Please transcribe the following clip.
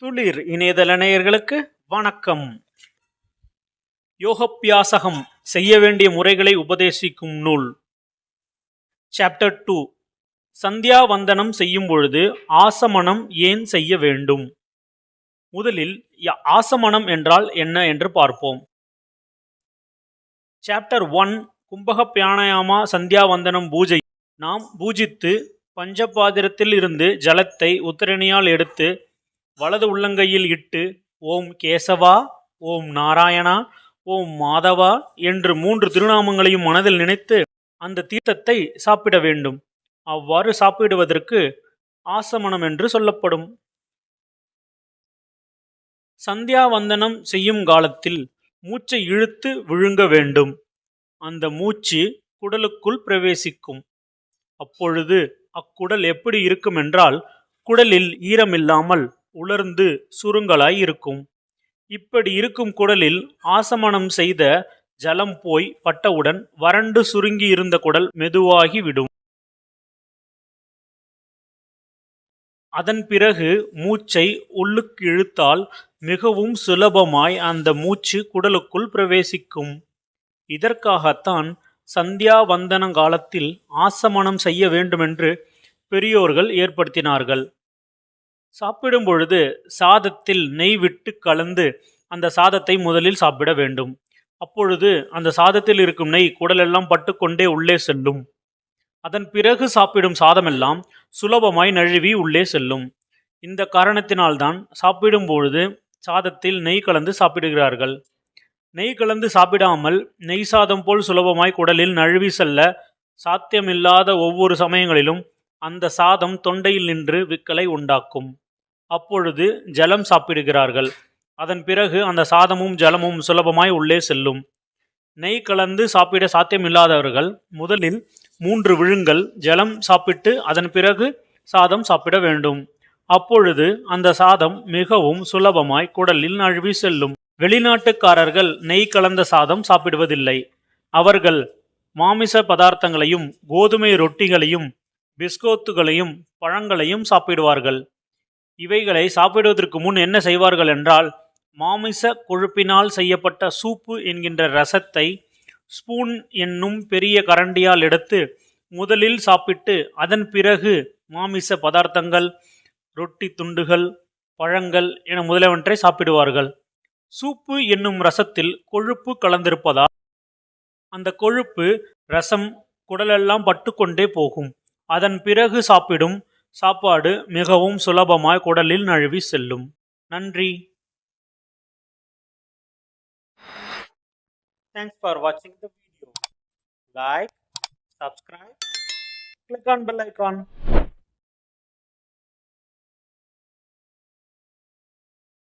துளிர் இணையதள நேயர்களுக்கு வணக்கம். யோகப்பியாசகம் செய்ய வேண்டிய முறைகளை உபதேசிக்கும் நூல். சாப்டர் 2. சந்தியா வந்தனம் செய்யும் பொழுது ஆசமனம் ஏன் செய்ய வேண்டும்? முதலில் ஆசமனம் என்றால் என்ன என்று பார்ப்போம். சாப்டர் 1. கும்பக பிராணாயாமா சந்தியா வந்தனம் பூஜை. நாம் பூஜித்து பஞ்சபாத்திரத்தில் இருந்து ஜலத்தை உத்தரணியால் எடுத்து வலது உள்ளங்கையில் இட்டு ஓம் கேசவா, ஓம் நாராயணா, ஓம் மாதவா என்று 3 திருநாமங்களையும் மனதில் நினைத்து அந்த தீர்த்தத்தை சாப்பிட வேண்டும். அவ்வாறு சாப்பிடுவதற்கு ஆசமனம் என்று சொல்லப்படும். சந்தியா வந்தனம் செய்யும் காலத்தில் மூச்சை இழுத்து விழுங்க வேண்டும். அந்த மூச்சு குடலுக்குள் பிரவேசிக்கும். அப்பொழுது அக்குடல் எப்படி இருக்கும் என்றால், குடலில் ஈரமில்லாமல் உலர்ந்து சுருங்கலாய் இருக்கும். இப்படி இருக்கும் குடலில் ஆசமனம் செய்த ஜலம் போய் பட்டவுடன் வறண்டு சுருங்கி இருந்த குடல் மெதுவாகி விடும். அதன் பிறகு மூச்சை உள்ளுக்கு இழுத்தால் மிகவும் சுலபமாய் அந்த மூச்சு குடலுக்குள் பிரவேசிக்கும். இதற்காகத்தான் சந்தியா வந்தன காலத்தில் ஆசமனம் செய்ய வேண்டுமென்று பெரியோர்கள் ஏற்படுத்தினார்கள். சாப்பிடும் பொழுது சாதத்தில் நெய் விட்டு கலந்து அந்த சாதத்தை முதலில் சாப்பிட வேண்டும். அப்பொழுது அந்த சாதத்தில் இருக்கும் நெய் குடலெல்லாம் பட்டுக்கொண்டே உள்ளே செல்லும். அதன் பிறகு சாப்பிடும் சாதமெல்லாம் சுலபமாய் நழுவி உள்ளே செல்லும். இந்த காரணத்தினால்தான் சாப்பிடும் பொழுது சாதத்தில் நெய் கலந்து சாப்பிடுகிறார்கள். நெய் கலந்து சாப்பிடாமல் நெய் சாதம் போல் சுலபமாய் குடலில் நழுவி செல்ல சாத்தியமில்லாத ஒவ்வொரு சமயங்களிலும் அந்த சாதம் தொண்டையில் நின்று விக்கலை உண்டாக்கும். அப்பொழுது ஜலம் சாப்பிடுகிறார்கள். அதன் பிறகு அந்த சாதமும் ஜலமும் சுலபமாய் உள்ளே செல்லும். நெய் கலந்து சாப்பிட சாத்தியமில்லாதவர்கள் முதலில் 3 விழுங்கல் ஜலம் சாப்பிட்டு அதன் பிறகு சாதம் சாப்பிட வேண்டும். அப்பொழுது அந்த சாதம் மிகவும் சுலபமாய் குடலில் நழுவி செல்லும். வெளிநாட்டுக்காரர்கள் நெய் கலந்த சாதம் சாப்பிடுவதில்லை. அவர்கள் மாமிச பதார்த்தங்களையும் கோதுமை ரொட்டிகளையும் பிஸ்கோத்துகளையும் பழங்களையும் சாப்பிடுவார்கள். இவைகளை சாப்பிடுவதற்கு முன் என்ன செய்வார்கள் என்றால், மாமிச கொழுப்பினால் செய்யப்பட்ட சூப்பு என்கின்ற ரசத்தை ஸ்பூன் என்னும் பெரிய கரண்டியால் எடுத்து முதலில் சாப்பிட்டு அதன் பிறகு மாமிச பதார்த்தங்கள், ரொட்டி துண்டுகள், பழங்கள் என முதலியவற்றை சாப்பிடுவார்கள். சூப்பு என்னும் ரசத்தில் கொழுப்பு கலந்திருப்பதால் அந்த கொழுப்பு ரசம் குடலெல்லாம் பட்டுக்கொண்டே போகும். அதன் பிறகு சாப்பிடும் சாப்பாடு மிகவும் சுலபமாய் குடலில் நழுவி செல்லும். நன்றி. Thanks for watching the video. Like, subscribe, click on bell icon.